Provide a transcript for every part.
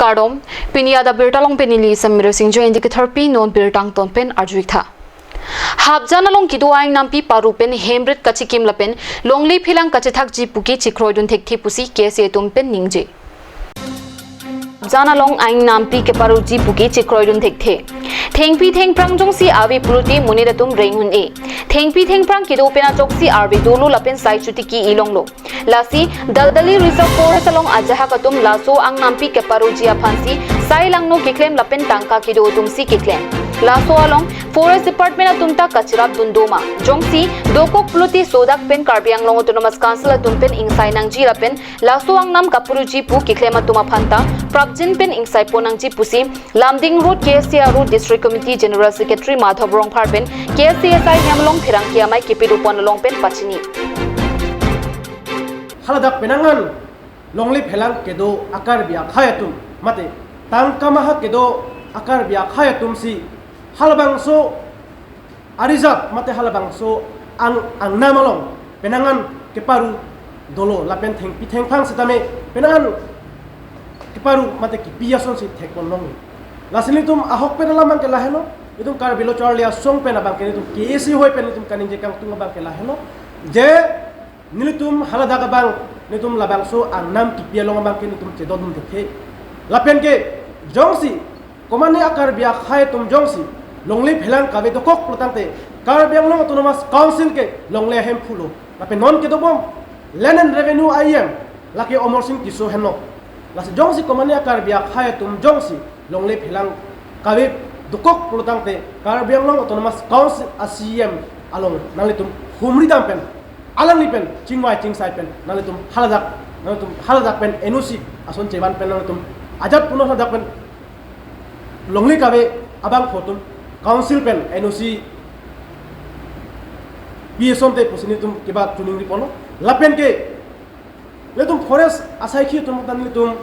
Namaskaram, Piniada Birtalong Penili Samiro Singjo Indicatorpi non Birtang Tonpen Arjuitha. Habjanalong kiduaing nampi parupen hemrit kachikim lapen longli philang kachithak ji puki chikroidun thekthi pusi kese tumpen ningje. Janalong aing nampi ke paru ji puki chikroidun thekthi. Thengpi theng prang jongsi awi puluti muniratum reinghun e. Thengpi theng prang kidopena joksi arbi dolu lapen sai chuti ki ilonglo. Lasi daldali reserve forest along ajaha katum laso ang nampi ke paru ji aphansi sai langno kiklem lapen tangka kido tumsi kiklem. Laso along Forest Department atumta kachirap dundoma jongsi dokok puluti sodak pen Karbiang Long Autonomous Council atumpen ingsai nang jira pen laso ang nam kapuru jipu kiklema tumaphanta prabjin pen ingsai ponang jipusi Lamding Road KCR Road District Committee General Secretary Madhav Rongphar pen KCSI Hamlong Phirang kiamai kipidupon long pen pachini haladak penangan longli phelang kedo akar bia khayatum mate tangkamaha kedo akar bia khayatum si halabangso arizat mate halabangso ang namalong penangan keparu dolo lapen theng pitheng phang setame penangan keparu mate kipiason si thekon lasinitum ahok penalamang ke laheno itum kar bilo charlia song penabang ke itum kesi hoy penitum kaninje kang tunga bang ke laheno je nilitum haladaga bang nitum labangso ang nam kipialong bang ke nitum cedodum dekhe lapen ke jongsi komane akar bia khayatum jongsi longli phelang kabe dokok plotangte Karbiang Long Autonomous Council ke longle hem phulo lape non ke dobom land and revenue IM laki omor sing kiso henno las jongsi komania Karbia khayatum jongsi longle phelang kabe dokok plotangte Karbiang Long Autonomous Council ACM along nalitum humri dampen alang lipen chingwai chingsai pen nalitum haladak pen enusi ason cheban pen nalitum ajat puno hadak pen longli kabe abang photum council pen NOC PSOM te posinitum kiba tuning ripono lapen ke letum forest asai khi tum tan letum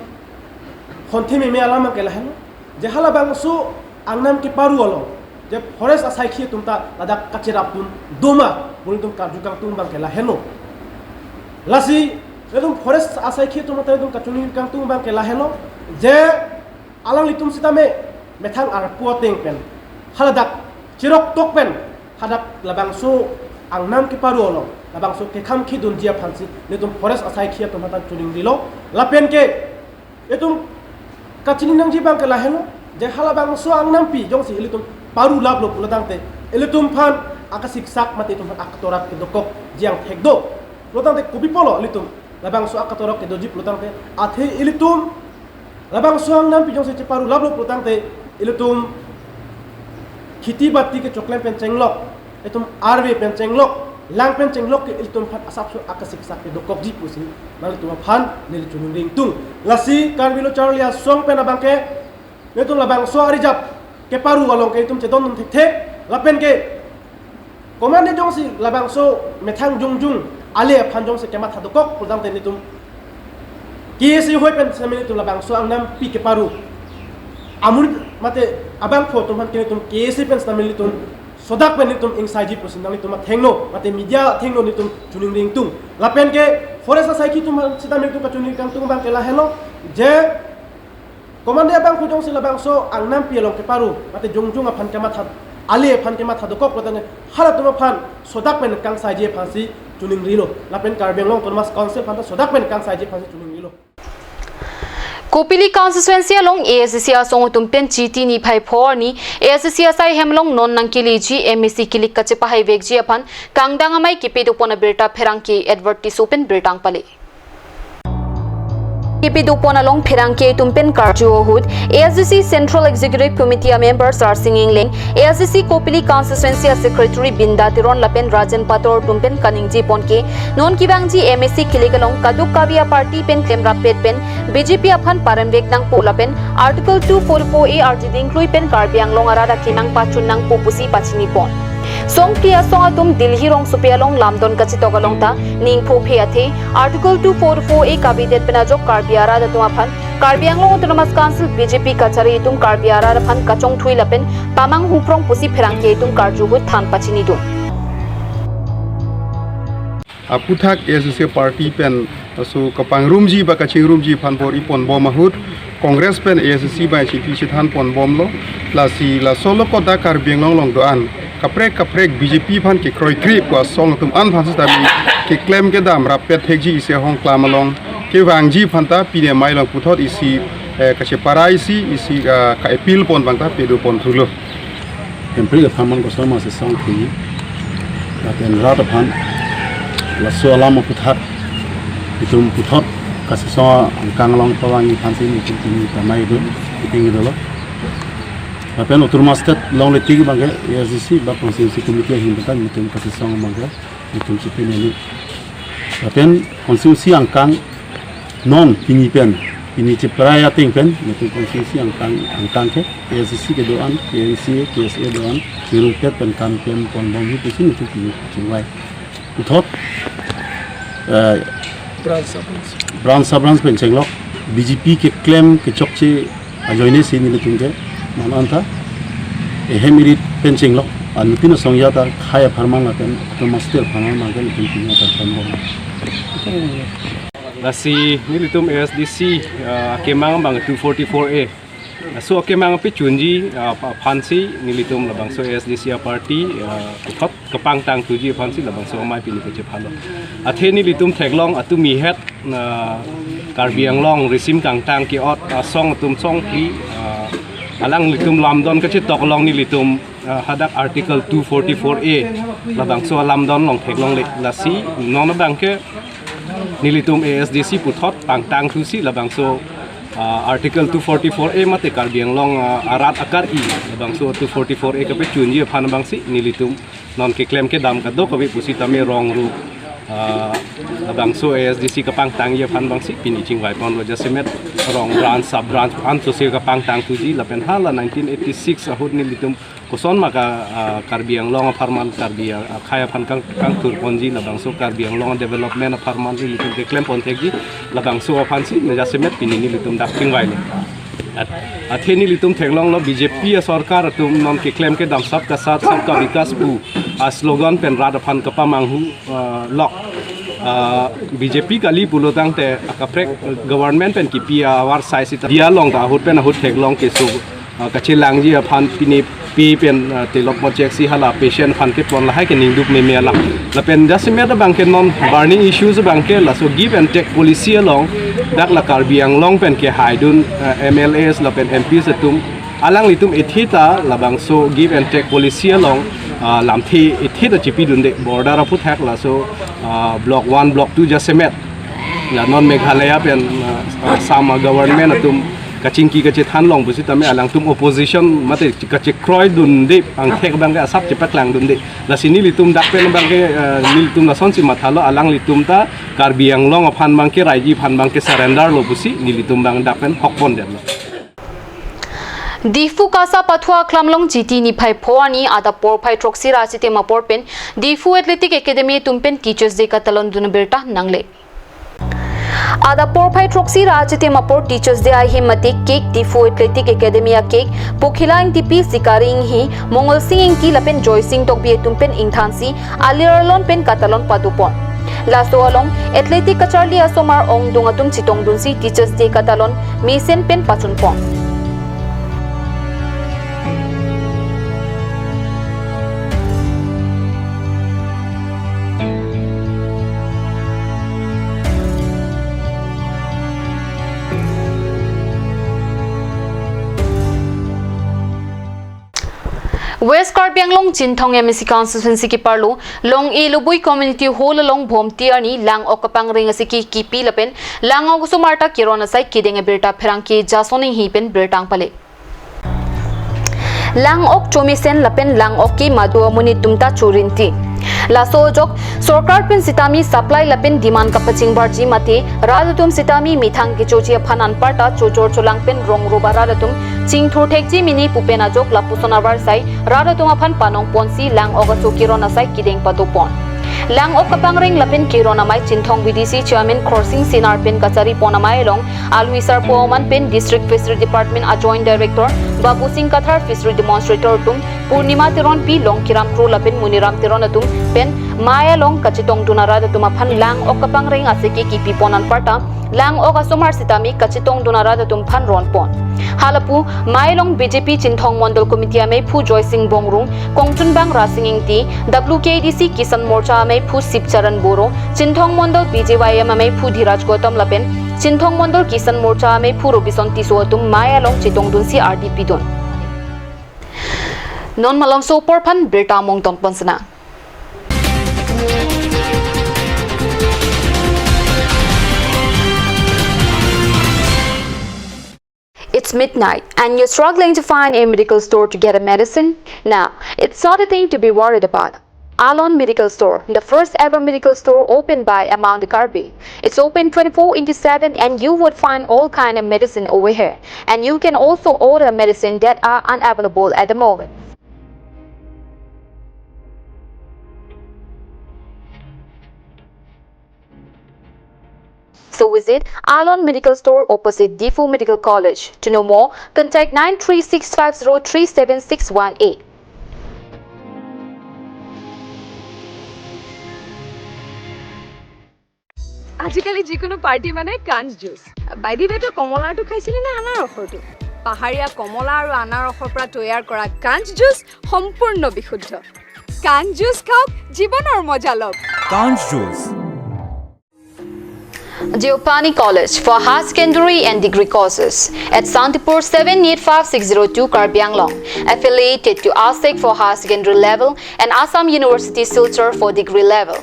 khontheme me alama ke laheno je hala bangsu angnam ki paru alo je forest asai khi tum ta ladak kachirap tun doma bolitum karjukang tum bang ke laheno lasi letum forest asai khi tum ta letum kachuning kang tum bang ke laheno je alang litum sitame methang ar puateng pen haladak cirok tok pen hadak labangso angnam ki paru olo labangso ke kham khi dunjia phansi netum forest asai khia tum hatan tuning dilo lapen ke etum kachini nang ji bang ke laheno je halabangso angnam pi jongsi elitum paru lab lo pulatangte elitum phan akasik sak mate tum aktorak ke dokok jiang thekdo lotangte kubi polo elitum labangso akatorak ke doji pulutangte athe elitum labangso angnam pi jongsi paru lab lo pulutangte elitum khiti batti ke choklem pen chenglok etum arve pen chenglok lang pen chenglok ke iltum phat asap so akasik sak ke dokok ji pusi nal tu phan nil chuning ring tung lasi karbilo charlia song pen abangke netum labang so arijap ke paru walong ke itum chedon num thek thek lapen ke komande jongsi labang so methang jungjung ale phan jong se kemat hadokok pudam ten itum kisi hoy pen samini tu labang so angnam pi ke paru amur mate abang photo man kene tum kesi pen stamili tum sodak pen tum ingsaji pusinang tum thengno mate media thengno ni tum tuning ring tung lapen ke forest sai ki tum sitamil tum kachuning kang tung bang kela hello je komande abang khujong sila bang so angnam pielong ke paru mate jongjung aphan kemat hat ale phan kemat hadokok potane hala tum phan sodak pen kang saji phansi tuning rilo lapen Karbiang Long Autonomous Council phan sodak pen kang saji phansi tuning rilo Kopili constituency along ASC asong tumpen GT ni phai phor ni ASC asai hemlong non nangkili ji MSC kilik kache pahai vekji aphan kangdang amai kipedu pona birta pherang ki advertise open birtang pale kipedu pona long pherang ke tumpen karjo hud ASC Central Executive Committee members are singing leng ASC Kopili constituency secretary Binda Tiron lapen Rajan Pator tumpen kaningji ponke non kibangji MSC kilik along kaduk kavia party pen klemra pen BJP aphan paramvek nang polapen Article 244A arjiding klui pen Karbiang Long arada kinang pachun nang popusi pachini pon song pia song atum Delhi rong supialong lamdon kachitogalong ta ning pho pheathe Article 244A kabinet penajok Karbiara datum aphan Karbiang Long Autonomous Council BJP kachari itum Karbiara aphan kachong thui lapen pamang huprong pusi pherangke itum karjugut than pachini dum aputhak ASC party pen so kapang roomji ba kaching roomji phanbor ipon bo mahut Congress pen ASC by Chifi Chitan Pon Bomlo, La Si La Solo Kota Karbiang Long Doan, Kaprek BJP Pan Ki Kroi Krip was song to Anfans Tabi, Ki Clem Gedam Rapet Hegi is a Hong Klamalong, Ki Wang Ji Panta, Pide Mailong Putot is he Kacheparai is he Kaipil Pon Banta Pedo Pon Tulo. Employee of Haman Gosama is a song to you. That in Radapan, La Sualama Putat, Itum Putot, Kasisa, and Kangalong Pawangi Fancy, Tamaido, eating it a lot. But then Oturmastet, Lonely Tig Manga, as you see, but consistency communication, the time Itum Kasisa Manga, Itum Chipin. But then consistency and Kang, non Pinipen. Ini cepraya tingpen, itu posisi yang kangke, KSC kedoan, KSA doan, birupet pen kampen pondong itu sini itu ciwai. Utot, Brown Sabrans pen cenglok, BJP ke klaim ke cokce ajoine sini letunge, mana anta, hemirit pen cenglok, anutina songyata kaya farman akan, atau master farman akan itu tinggal tanpa. Lasi nilitum ASDC kemang bang 244A. So kemang picunji pansi nilitum labang so ASDC party kop kepang tang tuji pansi labang so mai pini ke Jepalo. Athe nilitum theglong atu mi het Karbiang long resim kang tang ki ot song tum song pi alang nilitum lamdon ke tok long nilitum hadak article 244A labang so lamdon long theglong lasi non bang ke Nilitum ASDC putot pangtang tusi labang so article 244A mate Karbiang long arat akar I labang so 244A kape chunji phan bang si nilitum non ke claim ke dam ka do kape pusi tame wrong ru labang so ASDC ka pangtang ye phan bang si pini ching vai pon loja semet wrong branch sub branch an so se ka pangtang tuji lapen hala 1986 ahud nilitum koson maka Karbiang long farman Karbiang khaya phan kang tur ponji labang so Karbiang long development farman nilitum ke claim pon tekji labang so phan si loja semet pini nilitum dak ching vai le athe nilitum thenglong lo BJP sarkar tum non ke claim ke dam sab ka sath sab ka vikas bu slogan pen rada phan ka pamanghu lok BJP kali pulotang te akaprek government pen ki pia war sai sit dia long ta hut pen hut thenglong ke su kachilang ji phan pini pi pen telok project si hala patient phan ke pon la hai ke ningdup me me la la pen jasime da bang ke non burning issues bang ke la so give and take policy along dak la Karbiang long pen ke haidun MLAs la pen MP setum alang litum ethita la bang so give and take policy along lam thi ethita chipi dun de border aput hak la so block 1 block 2 jasemet la non Meghalaya pen sama government atum kacingki kace than long busi tame alang tum opposition mate kace kroy dun de ang thek bang ga sap chepak lang dun de la sini litum dak pen bang ke litum la son si mathalo alang litum ta Karbiang long phan bang ke raiji phan bang ke surrender lo busi ni litum bang dak pen hokpon de lo Difu kasa pathwa klamlong GT ni phai phowani ada por phai troxy rachite mapor pen Difu Athletic Academy tumpen teachers day ka talon dun berta nangle Ada por phai troxy rachite mapor teachers day hi mate cake Difu Athletic Academy a cake pokhilang tipi sikaring hi mongol sing ki lapen joy sing tok bi tumpen ingthansi alirlon pen katalon padupon Lasto along Athletic Kacharli Asomar ong dungatum chitong dunsi teachers day katalon misen pen pachunpon West Karbiang long Jinthong MSC constituency ki parlo long e lubui community hall along Bhomti ani lang okapang ring asiki kipi lapen lang ogusu marta kirona sai kideng berta pherang ki jasoni hi pen bertang pale lang ok chomisen lapen lang ok ki madu amuni tumta churinti Laso jok sarkar pen sitami supply lapen demand kapaching barji mate ralatum sitami mithang ki chochi phanan parta chojor cholang pen rong robara ratum chingthur thekji mini pupena jok lapusona bar sai ralatum aphan panong ponsi lang oga chokirona sai kideng patopon lang ok kapangring lapen kirona mai Jinthong BDC chairman crossing sinar pen kachari ponamai long alwisar poman pen district fishery department a joint director Babu Singh Kathar fishery demonstrator tum Purnima tiron pi long kiram kru lapin muniram tiron atum pen maya long kachitong dunara datum aphan lang ok kapang ring aseki ki piponan parta lang ok asomar sitami kachitong dunara datum phan ron pon halapu mailong BJP Chinthong Mondol Committee amei phu Joy Singh Bongrung Kongchun Bang Rasinging ti WKDC Kisan Morcha amei phu Sipcharan Boro Chinthong Mondol BJYM amei phu Dhiraj Gautam lapen Chinthong Mondol Kisan Morcha amei phu Robison Tiso atum mailong chitong dunsi RDP don non malong so por phan berta mong ton pansana It's midnight and you're struggling to find a medical store to get a medicine? Now, it's not a thing to be worried about. Alon Medical Store, the first ever medical store opened by Amount Garbi. It's open 24/7 and you would find all kind of medicine over here. And you can also order medicine that are unavailable at the moment. So visit Alon Medical Store opposite Defu Medical College. To know more, contact 93650376618. আজিকালি যিকোনো party মানে কাঞ্চ juice বাইদি বেটো কমলাটো খাইছিলি না আনাৰসৰটো পাহাৰীয়া কমলা আৰু আনাৰসৰ পৰা তৈয়াৰ কৰা কাঞ্চ জুচ সম্পূৰ্ণ বিশুদ্ধ কাঞ্চ জুচ খাওক জীৱনৰ মজা লওক Conch Juice. Diopani College for higher secondary and degree courses at Santipur 785602 Karbi Anglong, affiliated to ASEC for higher secondary level and Assam University Silchar for degree level.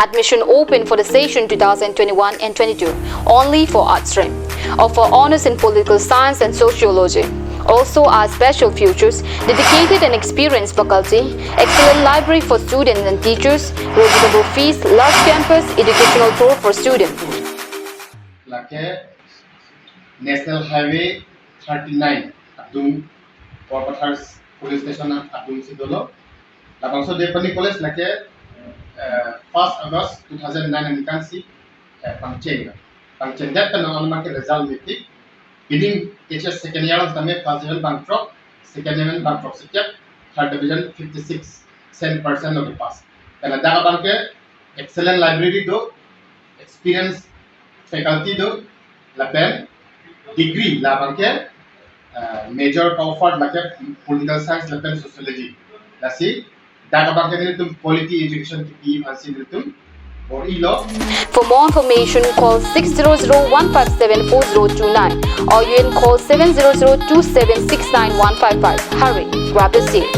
Admission open for the session 2021 and 22 only for art stream or for honors in political science and sociology. Also are special futures, dedicated and experienced faculty, excellent library for students and teachers, reasonable fees, large campus, educational tour for students. Like National Highway 39 Adum Porpathars Police Station Adum Sidolo. Labangso Diopani College like 1st August 2009 and you can see Pangcheng that the market result meeting. Bidding HS second year of the May first division Bangkok, second division Bangkok Sikap, third division 56% of the pass. Then at Bank excellent library do, experienced faculty do, Lapen, degree La Bank, major comfort like political science, Lapen sociology. That's it. Data Bank quality education to be considered. For more information, call 600-157-4029 or you can call 700-2769155. Hurry, grab the seat.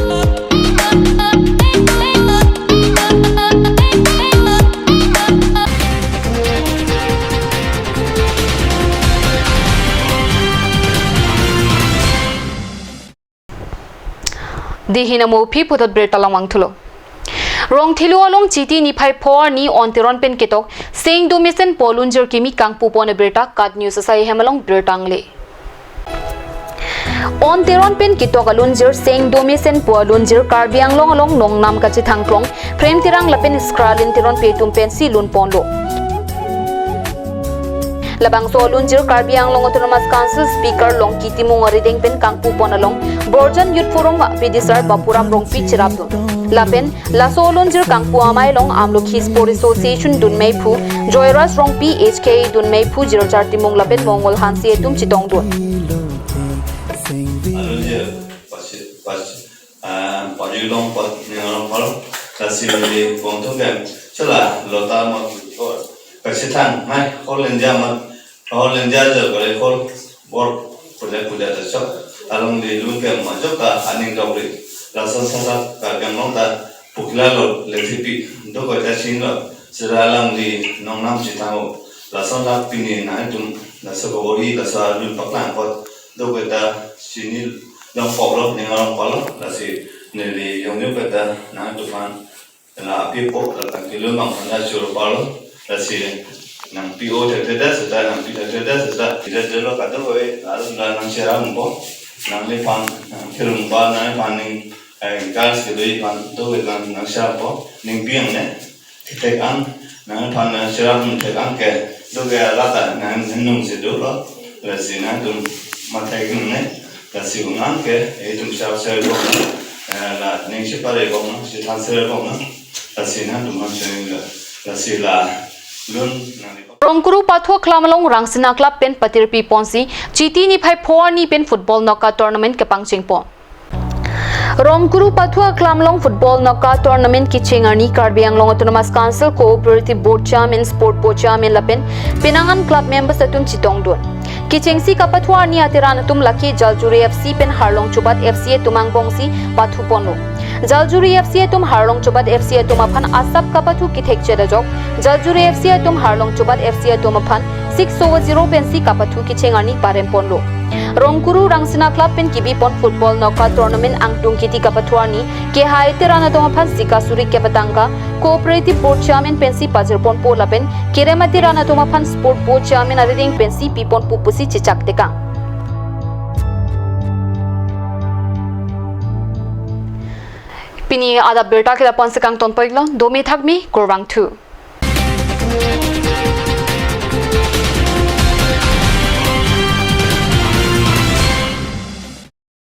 Dihinamo pi putot bertalang wangtulo. Rong thilu along chiti ni phai phor ni ontiron pen ketok sing domisen polunjer kimi kangpu pone berta kat news sai hemalong bertang le ontiron pen ketok alunjer sing domisen polunjer Karbi Anglong along nongnam kachi thangklong frame tirang lapen skralin tiron petum pen si lun ponlo labang so lunjir Karbi Anglong Autonomous Council Speaker Long Kitimung Arideng pen kangpu ponalong Borjan Youth Forum Pidisar Bapuram Rong Pichirabdun Lapen Laso Lunjir Kangpu Amai Long Amlok Sport Association Dun Mei Phu Joyras Rong PHK Dun Mei Phu Jirjar Timong Lapen Mongol Hansi Etum Chitong Dun Pajulong Pat Ningalong Pal Kasili Pontogan Chula Lota Mat Kasitang Mai Holenja Mat Holenja Gare Hol Work Puja Shop along the Lunkem Majoka Aning Dobri Rasa Sasa Kagamong da Puklalo Letipi Doko Tashinga Siralang di Nongnam Chitao Rasa Pini Natum Nasakori Rasa Lun Paklan Pot Doko da Sinil Long Polo Ningalong Polo Rasi Nili Yongu Peta Natufan La Pipo Takilumang Natural Polo Rasi Nang PO Tedas Nang Pita Tedas Tidak Delo Katawe Lalu Nang Seram Bo Nang Lipan Kirumba Nang Paning Gas Kedui Pan Tuwe Nang Serapo Ning Biang Ne Tekan Nang Pan Seram Tekan Ke Duga Lata Nang Nung Sidu Lo Rasi Nang Tum Matekin Ne si ngang ke tum shao se ko la ning si pare ko na si than se ko na si na tum han se si la lun na ni Rongkuru Pathua Klamalong Rangsina Club pen Patirpi Ponsi Chiti ni phai phor ni pen football knockout tournament ke pangching po Rongkuru Pathua Klamalong football knockout tournament ki chingani Karbi Anglong Autonomous Council Cooperative Board Chairman Sport Board Chairman lapen Penangan club members atum chitong don Kichengsi Kapathua ni atiran atum laki Jaljuri FC pen Harlong Chubat FC tumang bongsi Pathu Ponlo Jaljuri FC atum Harlong Chubat FC atum aphan Asap Kapathu kithek chedajok Jaljuri FC atum Harlong Chubat FC atum aphan 6-0 pensi Kapathu kichengani Parem Ponlo Rongkuru Rangsina Club pen kibi pon football knockout tournament angtung kiti Kapathua ni ke haite rana dong aphan Sikasuri Kepatanga Cooperative Board Chairman pensi Pazirpon po lapen Kiremati rana dong aphan Sport Board Chairman ading pensi Pipon Pupusi Chichak tekang Pini ada berta kita pon sekang ton paglo domi thakmi korwang 2